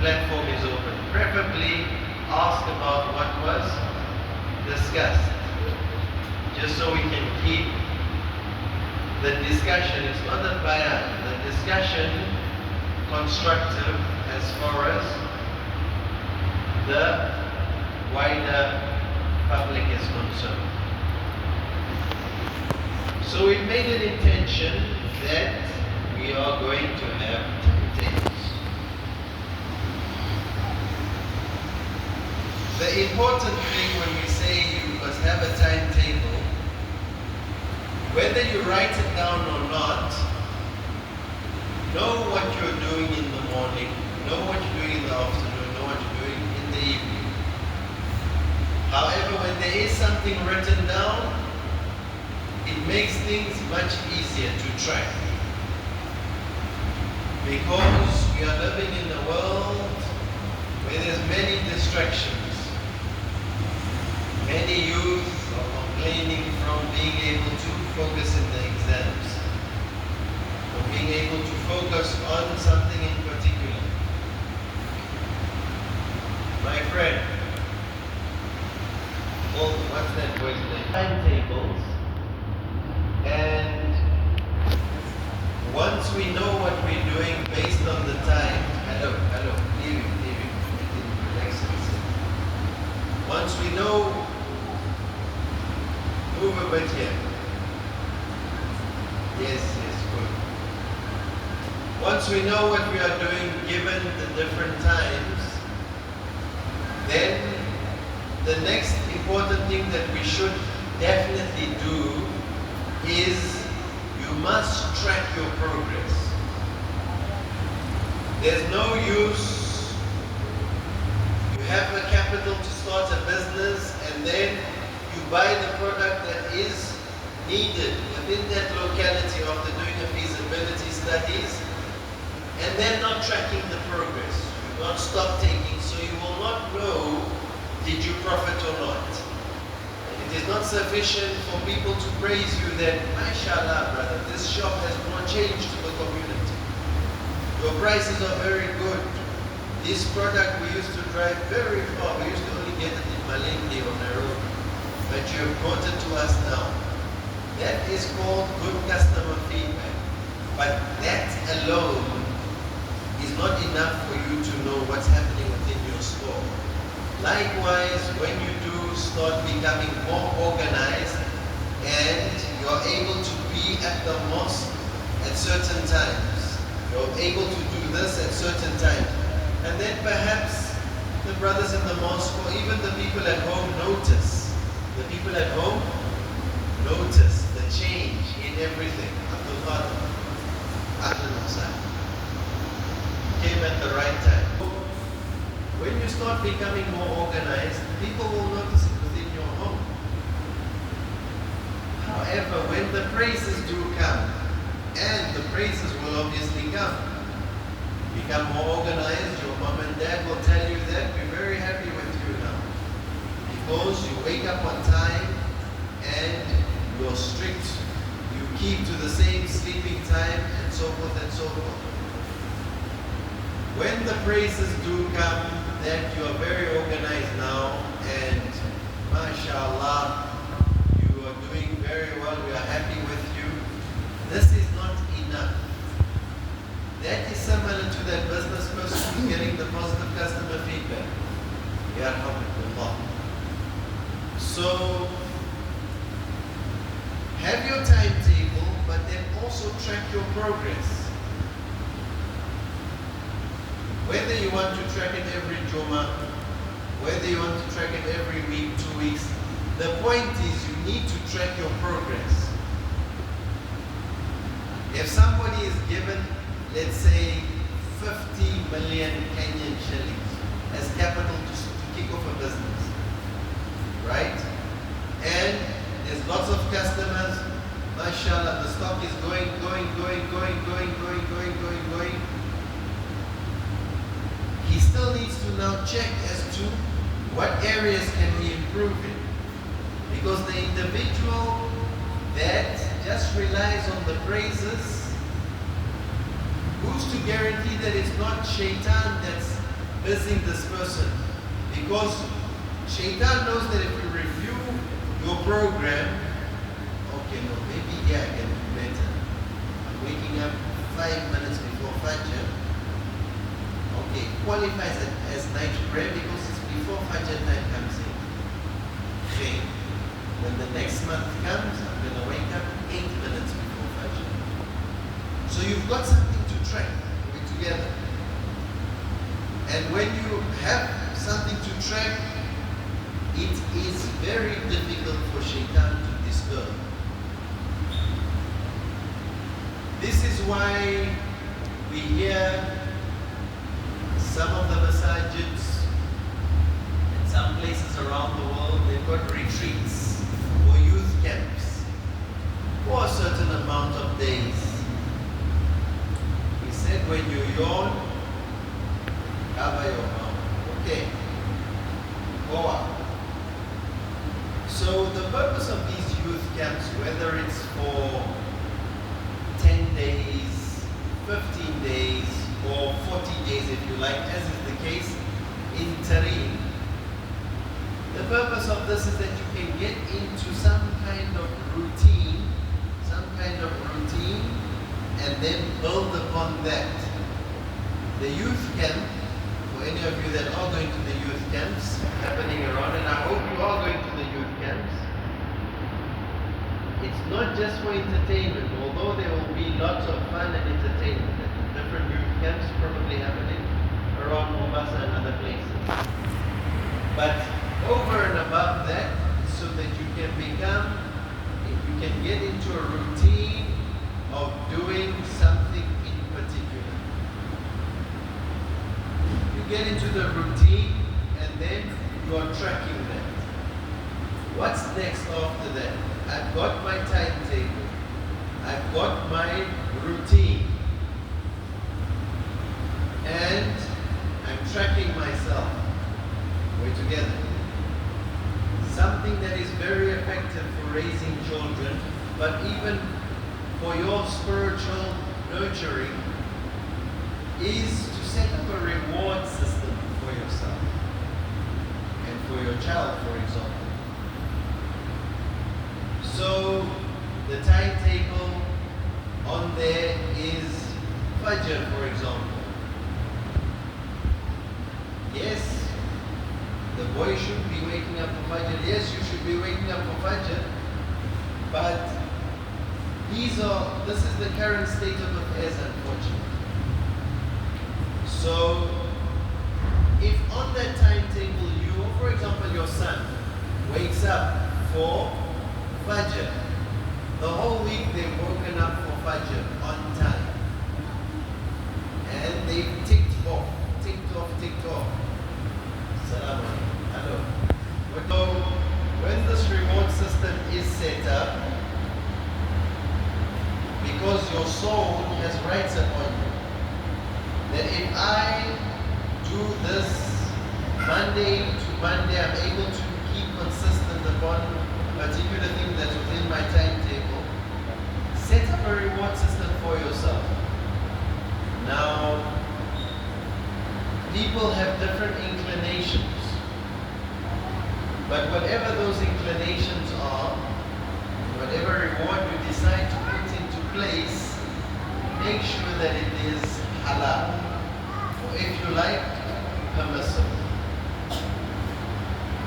platform is open. Preferably ask about what was discussed, just so we can keep the discussion. It's not a bayan, the discussion constructive as far as the wider public is concerned. So we've made an intention that we are going to have timetables. The important thing when we say you must have a timetable, whether you write it down or not, know what you're doing in the morning, know what you're doing in the afternoon, know what you're doing in the evening. However, when there is something written down, it makes things much easier to track. Because we are living in a world where there's many distractions. Many youth are complaining from being able to focus in the exams, or being able to focus on something in particular. My friend, what's that boy's name? Timetables. And once we know what we're doing based on the time, leave it, relax and sit. Once we know, move a bit here. Yes, good. Once we know what we are doing given the different times, then the next important thing that we should definitely do is you must track your progress. There's no use, you have a capital to start a business and then you buy the product that is needed within that locality after doing a feasibility studies and then not tracking the progress. You not stock taking, so you will not know did you profit or not. It is not sufficient for people to praise you that, mashallah brother, this shop has brought change to the community. Your prices are very good. This product we used to drive very far. We used to only get it in Malindi or Nairobi. But you have brought it to us now. That is called good customer feedback. But that alone is not enough for you to know what's happening within your store. Likewise, when you do start becoming more organized and you're able to be at the mosque at certain times, you're able to do this at certain times, and then perhaps the brothers in the mosque or even the people at home notice. The people at home notice the change in everything. Abdul Qadir, Ahlan wa Sahli, came at the right time. When you start becoming more organized, people will notice it within your home. However, when the praises do come, and the praises will obviously come, become more organized, your mom and dad will tell you that we're very happy with you now. Because you wake up on time and you're strict, you keep to the same sleeping time and so forth and so forth. When the praises do come that you are very organized now and mashallah you are doing very well, we are happy with you, this is not enough. That is similar to that business person who's getting the positive customer feedback. Yarhamullah. So have your timetable, but then also track your progress. Whether you want to track it every Jummah, whether you want to track it every week, 2 weeks, the point is you need to track your progress. If somebody is given, let's say, 50 million Kenyan shillings as capital to kick off a business, right? And there's lots of customers, mashallah, the stock is going. He still needs to now check as to what areas can he improve in. Because the individual that just relies on the praises, who's to guarantee that it's not shaitan that's missing this person. Because Shaitan knows that if you review your program, okay, no, maybe yeah, I can do better. I'm waking up 5 minutes before Fajr. Okay, qualifies it as night prayer because it's before Fajr night comes in. Okay. When the next month comes, I'm going to wake up 8 minutes before Fajr. So you've got something to track. We're together. And when you have something to track, it is very difficult for Shaitan to disturb. This is why we hear some of the masajids and some places around the world, they've got retreats or youth camps for a certain amount of days. We said when you yawn, cover your mouth. Okay, go up. So the purpose of these youth camps, whether it's for 10 days, 15 days, or 40 days if you like, as is the case in Tareem, the purpose of this is that you can get into some kind of routine, and then build upon that. The youth camp, for any of you that are going to the youth camps happening around, and I hope you are going to the youth camps, it's not just for entertainment, although there will be lots of fun and entertainment at different youth camps probably happening around Mombasa and other places. But over and above that, so that you can get into a routine of doing something in particular. You get into the routine and then you are tracking that. What's next after that? I've got my timetable. I've got my routine. And I'm tracking myself. We're together. Something that is very effective for raising children, but even for your spiritual nurturing, is to set up a reward system for yourself and for your child, for example. So the timetable on there is Fajr, for example. Yes, the boy should be waking up for Fajr. Yes, you should be waking up for Fajr. But this is the current state of affairs, unfortunately. So, if on that timetable you, for example, your son wakes up for Fajr, the whole week they've woken up for Fajr on time. And they've ticked off. Salam alaikum. Hello. So, when this reward system is set up, because your soul has rights upon you, that if I do this Monday to Monday, I'm able to keep consistent upon a particular thing that's within my timetable, set up a reward system for yourself. Now, people have different inclinations, but whatever those inclinations are, whatever reward you decide to put into place, make sure that it is halal, or if you like, permissible.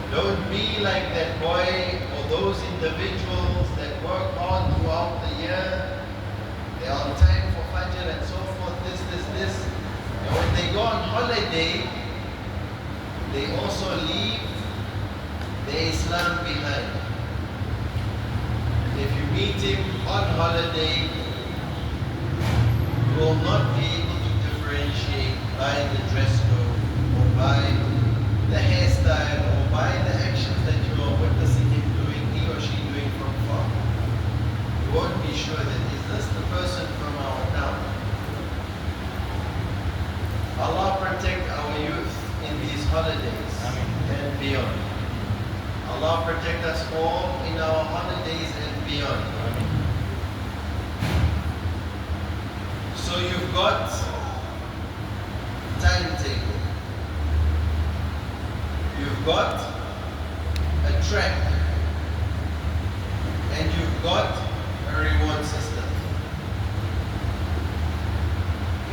Don't be like that boy or those individuals that work hard throughout the year. They're on time for Fajr and so forth, this. And when they go on holiday, they also leave their Islam behind. If you meet him on holiday, you will not be able to differentiate by the dress code, or by the hairstyle, or by the actions that you are witnessing him doing, he or she doing from far. You won't be sure that is this the person from our town. Allah protect our youth in these holidays and beyond. Allah protect us all in our holidays and beyond. So you've got timetable. you've got a track and you've got a reward system.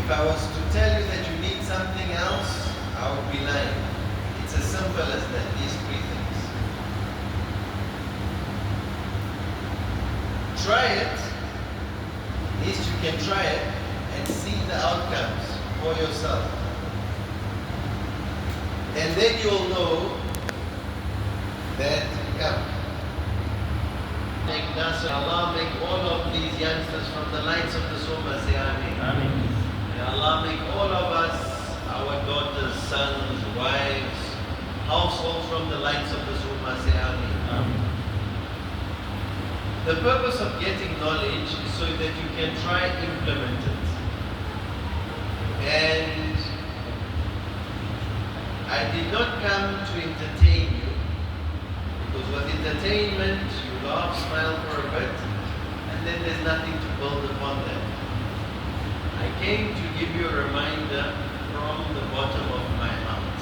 If I was to tell you that you need something else, I would be lying. It's as simple as that, these three things. Try it, at least you can try it and see the outcomes for yourself. And then you'll know that make Nasr, Allah make all of these youngsters from the lights of the Soma say Ameen. Ameen. May Allah make all of us, our daughters, sons, wives, households from the lights of the Soma say Ameen. Ameen. The purpose of getting knowledge is so that you can try implement it. And I did not come to entertain you, because with entertainment you laugh, smile for a bit, and then there's nothing to build upon that. I came to give you a reminder from the bottom of my heart.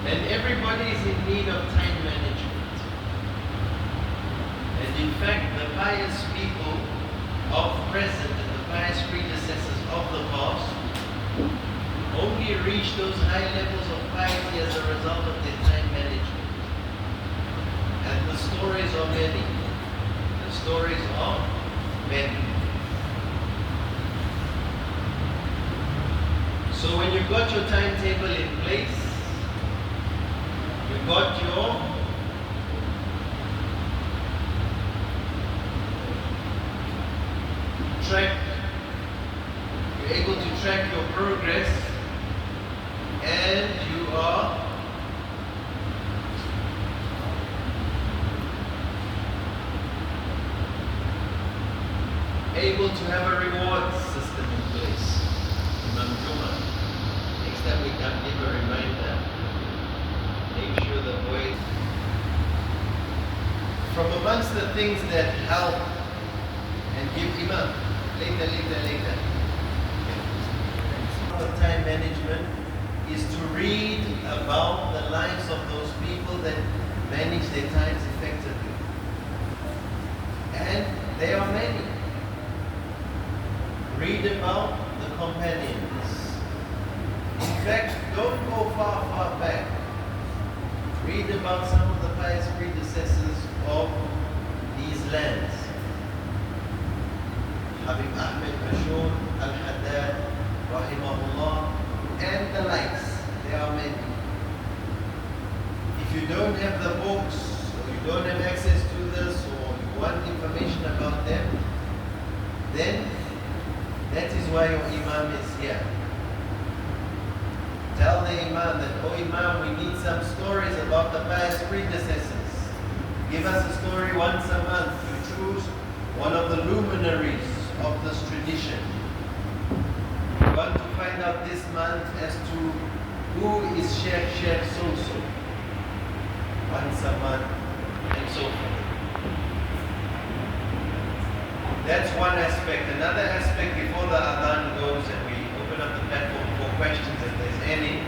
And everybody is in need of time management. And in fact, the pious people of present and the pious predecessors of the past only reach those high levels of piety as a result of their time management. And the stories are many. The stories are many. So when you've got your timetable in place, you've got your track, you're able to track your progress, and you are able to have a reward system in place. Imam Juma, next time we come, give a reminder. Make sure the boys. From amongst the things that help and give Imam, later. The time management is to read about the lives of those people that manage their times effectively. And there are many. Read about the companions. In fact, don't go far back. Read about some of the pious predecessors of these lands. Habib Ahmed Mashoon, Al-Haddad, Rahimahullah, and the likes. There are many. If you don't have the books, or you don't have access to this, or you want information about them, then that is why your Imam is here. Tell the Imam that, oh Imam, we need some stories about the pious predecessors. Give us a story once a month. You choose one of the luminaries of this tradition. We want to find out this month as to who is Sheikh so-so. Once a month, and so forth. That's one aspect. Another aspect before the adhan goes and we open up the platform for questions if there's any,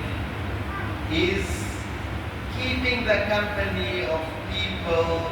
is keeping the company of people